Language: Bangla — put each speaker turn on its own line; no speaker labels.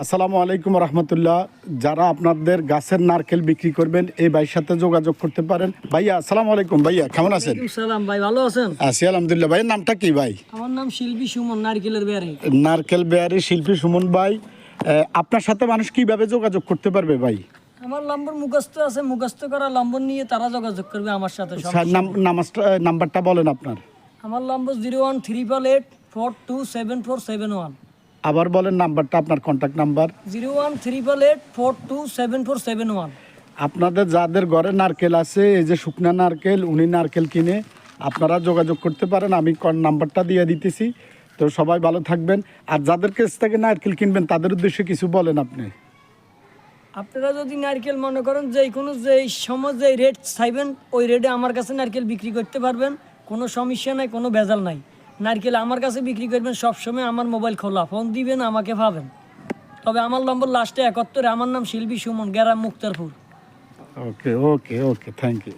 আসসালামু আলাইকুম রহমতুল্লাহ। যারা আপনাদের গাছের নারকেল বিক্রি করবেন এই ভাইয়ের সাথে যোগাযোগ করতে পারেন। ভাইয়া আসসালামু আলাইকুম। ভাইয়া কেমন আছেন?
সালাম ভাই, ভালো আছেন?
আছি আলহামদুলিল্লাহ। ভাইয়ের নামটা কি ভাই?
আমার নাম শিল্পী সুমন, নারকেলের বেয়ারি।
নারকেল বেয়ারি শিল্পী সুমন ভাই। আপনার সাথে মানুষ কিভাবে যোগাযোগ করতে পারবে ভাই?
আমার নম্বর মুখস্থ আছে, মুখস্থ করা নম্বর নিয়ে তারা যোগাযোগ করবে আমার সাথে।
নাম্বারটা বলেন আপনার।
আমার নম্বর 01388427471।
আবার বলেন নাম্বারটা, আপনার কন্ট্যাক্ট নাম্বার।
01388427471।
আপনাদের যাদের ঘরে নারকেল আছে, এই যে শুকনা নারকেল, উনি নারকেল কিনে আপনারা যোগাযোগ করতে পারেন। আমি নাম্বারটা দিয়ে দিতেছি। তো সবাই ভালো থাকবেন। আর যাদের কাছ থেকে নারকেল কিনবেন তাদের উদ্দেশ্যে কিছু বলেন আপনি।
আপনারা যদি নারকেল মনে করেন যে কোনো যে সময় যে রেট চাইবেন ওই রেটে আমার কাছে নারকেল বিক্রি করতে পারবেন। কোনো সমস্যা নাই, কোনো ভেজাল নাই। নারকেল আমার কাছে বিক্রি করবেন, সবসময় আমার মোবাইল খোলা, ফোন দিবেন, আমাকে পাবেন। তবে আমার নম্বর লাস্টে 71। আমার নাম শিল্পী সুমন, গ্রাম মুক্তারপুর।
ওকে ওকে ওকে, থ্যাংক ইউ।